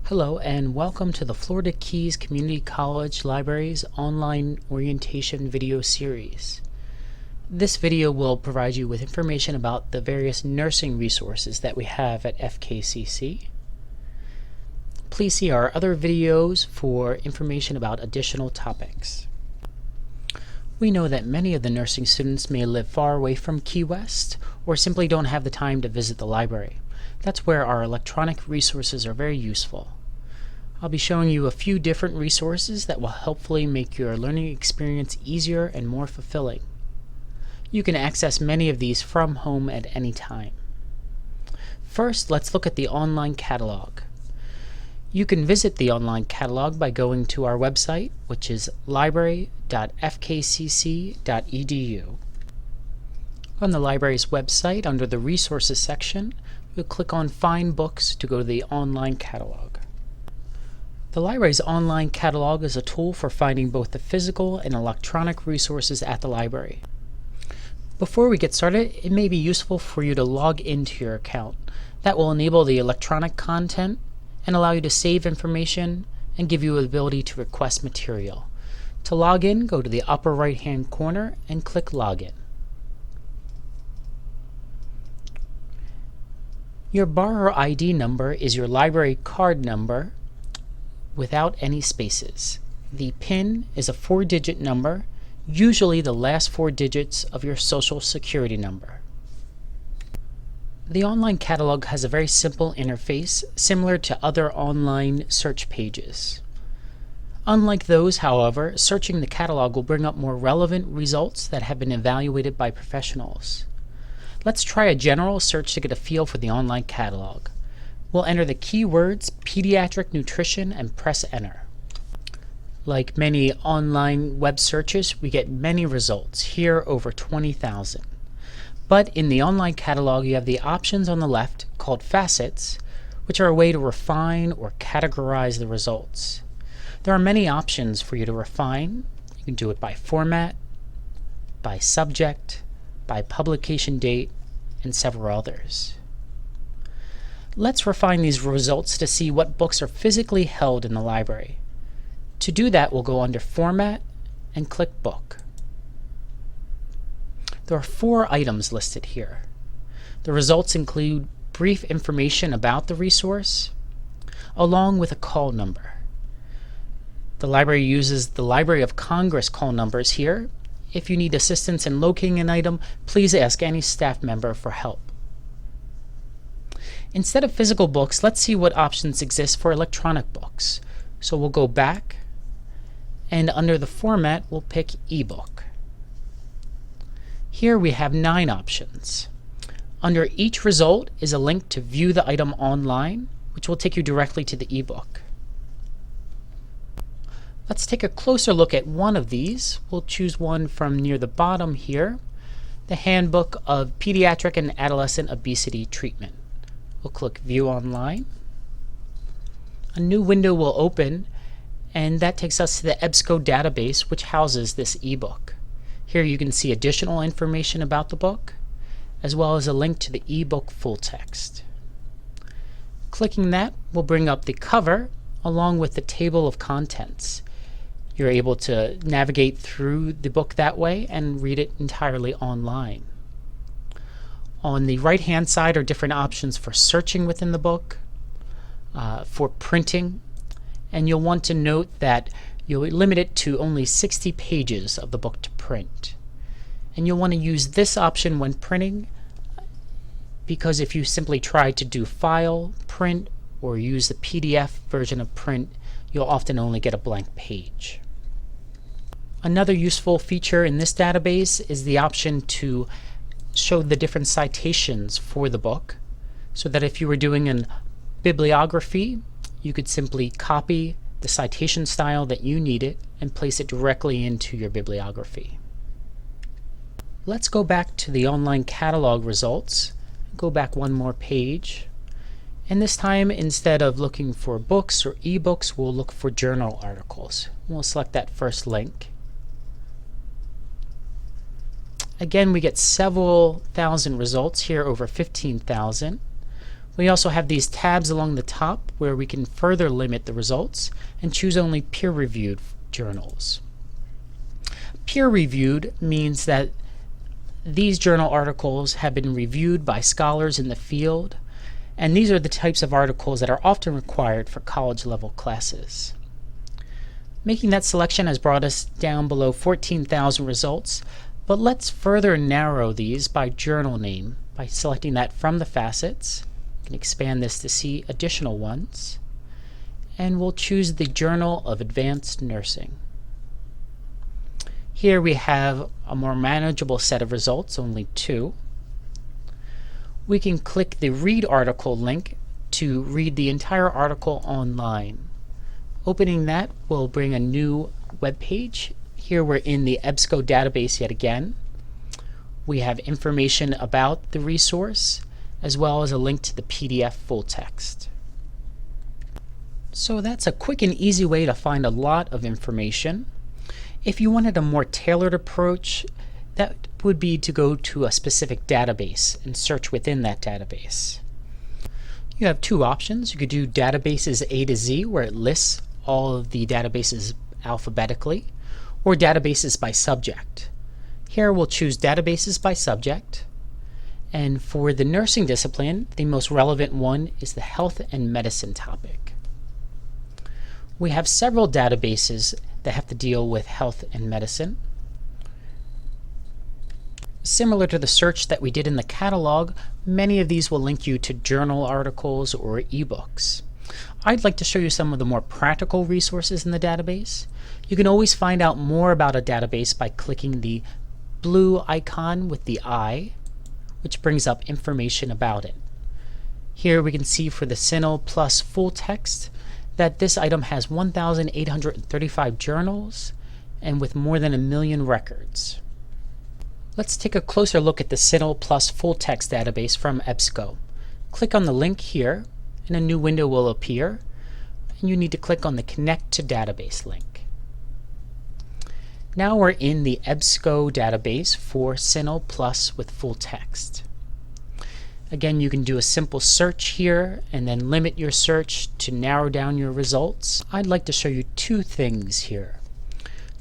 Hello and welcome to the Florida Keys Community College Library's online orientation video series. This video will provide you with information about the various nursing resources that we have at FKCC. Please see our other videos for information about additional topics. We know that many of the nursing students may live far away from Key West or simply don't have the time to visit the library. That's where our electronic resources are very useful. I'll be showing you a few different resources that will hopefully make your learning experience easier and more fulfilling. You can access many of these from home at any time. First, let's look at the online catalog. You can visit the online catalog by going to our website, which is library.fkcc.edu. On the library's website, under the Resources section, you'll click on Find Books to go to the online catalog. The library's online catalog is a tool for finding both the physical and electronic resources at the library. Before we get started, it may be useful for you to log into your account. That will enable the electronic content and allow you to save information and give you the ability to request material. To log in, go to the upper right-hand corner and click Login. Your borrower ID number is your library card number without any spaces. The PIN is a 4-digit number, usually the last 4 digits of your social security number. The online catalog has a very simple interface, similar to other online search pages. Unlike those, however, searching the catalog will bring up more relevant results that have been evaluated by professionals. Let's try a general search to get a feel for the online catalog. We'll enter the keywords pediatric nutrition and press enter. Like many online web searches, we get many results, here over 20,000. But in the online catalog, you have the options on the left called facets, which are a way to refine or categorize the results. There are many options for you to refine. You can do it by format, by subject, by publication date, and several others. Let's refine these results to see what books are physically held in the library. To do that, we'll go under Format and click Book. There are 4 items listed here. The results include brief information about the resource, along with a call number. The library uses the Library of Congress call numbers here. If you need assistance in locating an item, please ask any staff member for help. Instead of physical books, let's see what options exist for electronic books. So we'll go back, and under the format, we'll pick eBook. Here we have 9 options. Under each result is a link to view the item online, which will take you directly to the eBook. Let's take a closer look at one of these. We'll choose one from near the bottom here, the Handbook of Pediatric and Adolescent Obesity Treatment. We'll click View Online. A new window will open, and that takes us to the EBSCO database, which houses this ebook. Here you can see additional information about the book, as well as a link to the ebook full text. Clicking that will bring up the cover along with the table of contents. You're able to navigate through the book that way and read it entirely online. On the right-hand side are different options for searching within the book, for printing, and you'll want to note that you'll limit it to only 60 pages of the book to print. And you'll want to use this option when printing, because if you simply try to do file, print, or use the PDF version of print, you'll often only get a blank page. Another useful feature in this database is the option to show the different citations for the book, so that if you were doing a bibliography, you could simply copy the citation style that you needed and place it directly into your bibliography. Let's go back to the online catalog results. Go back one more page, and this time, instead of looking for books or ebooks, we'll look for journal articles. We'll select that first link. Again, we get several thousand results here, over 15,000. We also have these tabs along the top where we can further limit the results and choose only peer-reviewed journals. Peer-reviewed means that these journal articles have been reviewed by scholars in the field, and these are the types of articles that are often required for college-level classes. Making that selection has brought us down below 14,000 results, but let's further narrow these by journal name by selecting that from the facets. You can expand this to see additional ones, and we'll choose the Journal of Advanced Nursing. Here we have a more manageable set of results, only 2. We can click the Read Article link to read the entire article online. Opening that will bring a new web page. Here we're in the EBSCO database yet again. We have information about the resource, as well as a link to the PDF full text. So that's a quick and easy way to find a lot of information. If you wanted a more tailored approach, that would be to go to a specific database and search within that database. You have 2 options. You could do databases A to Z, where it lists all of the databases alphabetically, or databases by subject. Here we'll choose databases by subject. And for the nursing discipline, the most relevant one is the health and medicine topic. We have several databases that have to deal with health and medicine. Similar to the search that we did in the catalog, many of these will link you to journal articles or eBooks. I'd like to show you some of the more practical resources in the database. You can always find out more about a database by clicking the blue icon with the eye, which brings up information about it. Here we can see for the CINAHL Plus full text that this item has 1,835 journals and with more than 1 million records. Let's take a closer look at the CINAHL Plus full text database from EBSCO. Click on the link here and a new window will appear, and you need to click on the Connect to Database link. Now we're in the EBSCO database for CINAHL Plus with full text. Again, you can do a simple search here and then limit your search to narrow down your results. I'd like to show you 2 things here.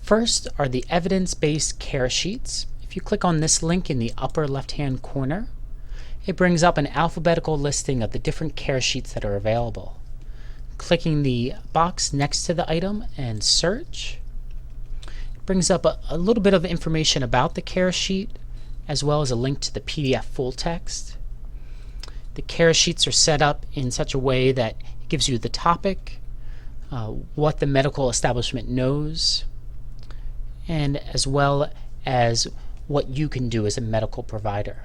First are the evidence-based care sheets. If you click on this link in the upper left-hand corner, it brings up an alphabetical listing of the different care sheets that are available. Clicking the box next to the item and search, it brings up a little bit of information about the care sheet, as well as a link to the PDF full text. The care sheets are set up in such a way that it gives you the topic, what the medical establishment knows, and as well as what you can do as a medical provider.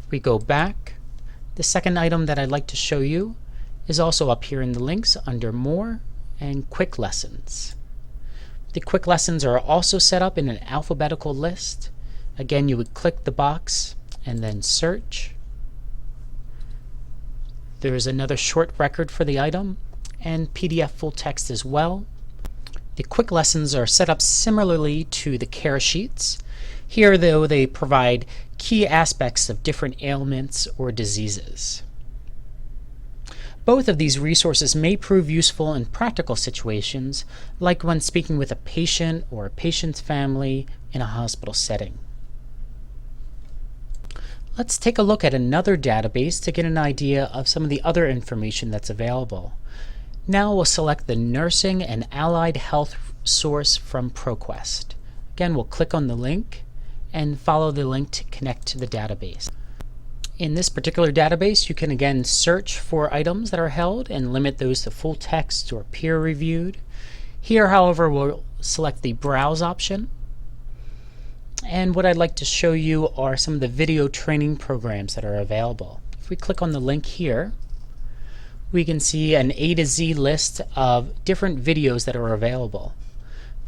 If we go back, the second item that I'd like to show you is also up here in the links under More and Quick Lessons. The quick lessons are also set up in an alphabetical list. Again, you would click the box and then search. There is another short record for the item and PDF full text as well. The quick lessons are set up similarly to the care sheets. Here, though, they provide key aspects of different ailments or diseases. Both of these resources may prove useful in practical situations, like when speaking with a patient or a patient's family in a hospital setting. Let's take a look at another database to get an idea of some of the other information that's available. Now we'll select the Nursing and Allied Health source from ProQuest. Again, we'll click on the link and follow the link to connect to the database. In this particular database, you can again search for items that are held and limit those to full text or peer-reviewed. Here, however, we'll select the Browse option. And what I'd like to show you are some of the video training programs that are available. If we click on the link here, we can see an A to Z list of different videos that are available.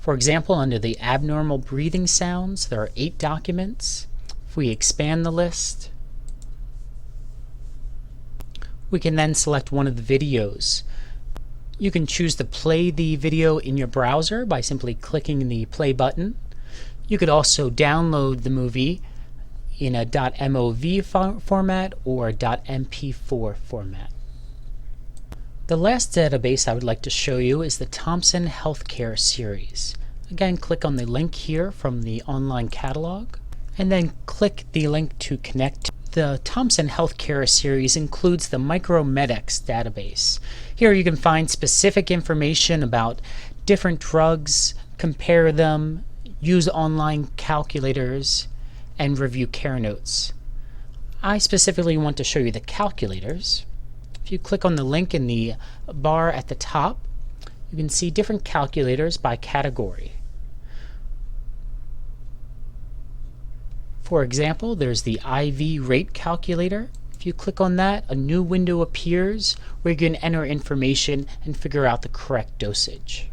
For example, under the abnormal breathing sounds, there are 8 documents. If we expand the list, we can then select one of the videos. You can choose to play the video in your browser by simply clicking the play button. You could also download the movie in a .mov format or .mp4 format. The last database I would like to show you is the Thompson Healthcare series. Again, click on the link here from the online catalog, and then click the link to connect. The Thompson Healthcare series includes the Micromedics database. Here you can find specific information about different drugs, compare them, use online calculators, and review care notes. I specifically want to show you the calculators. If you click on the link in the bar at the top, you can see different calculators by category. For example, there's the IV rate calculator. If you click on that, a new window appears where you can enter information and figure out the correct dosage.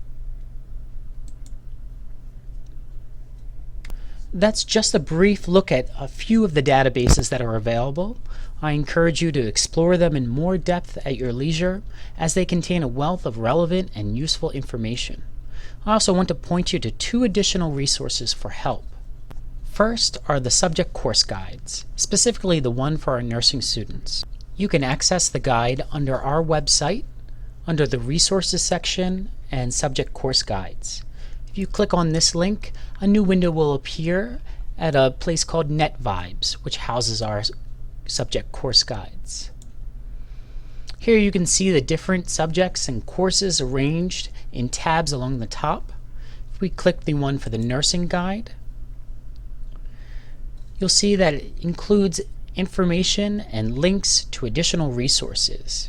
That's just a brief look at a few of the databases that are available. I encourage you to explore them in more depth at your leisure, as they contain a wealth of relevant and useful information. I also want to point you to 2 additional resources for help. First are the subject course guides, specifically the one for our nursing students. You can access the guide under our website, under the resources section and subject course guides. If you click on this link, a new window will appear at a place called Net Vibes, which houses our subject course guides. Here you can see the different subjects and courses arranged in tabs along the top. If we click the one for the nursing guide, you'll see that it includes information and links to additional resources.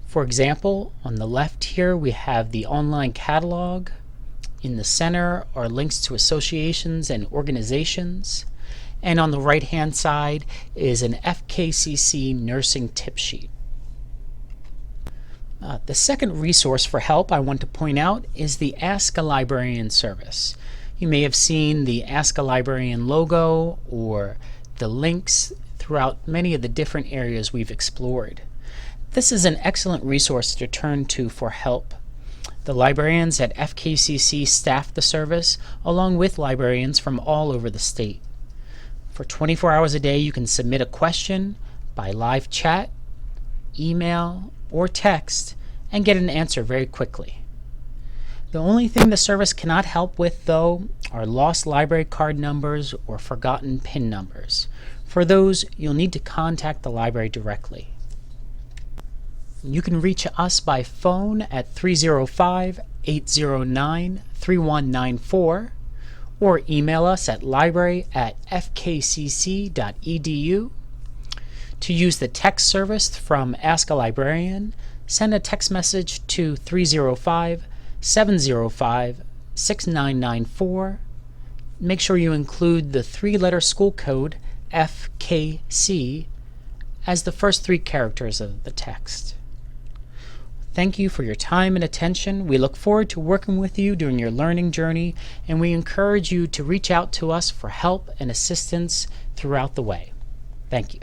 For example, on the left here we have the online catalog. In the center are links to associations and organizations. And on the right-hand side is an FKCC nursing tip sheet. The second resource for help I want to point out is the Ask a Librarian service. You may have seen the Ask a Librarian logo or the links throughout many of the different areas we've explored. This is an excellent resource to turn to for help. The librarians at FKCC staff the service, along with librarians from all over the state. For 24 hours a day, you can submit a question by live chat, email, or text and get an answer very quickly. The only thing the service cannot help with, though, are lost library card numbers or forgotten PIN numbers. For those, you'll need to contact the library directly. You can reach us by phone at 305-809-3194 or email us at library@fkcc.edu. To use the text service from Ask a Librarian, send a text message to 305-705-6994. Make sure you include the 3-letter school code FKC as the first 3 characters of the text. Thank you for your time and attention. We look forward to working with you during your learning journey, and we encourage you to reach out to us for help and assistance throughout the way. Thank you.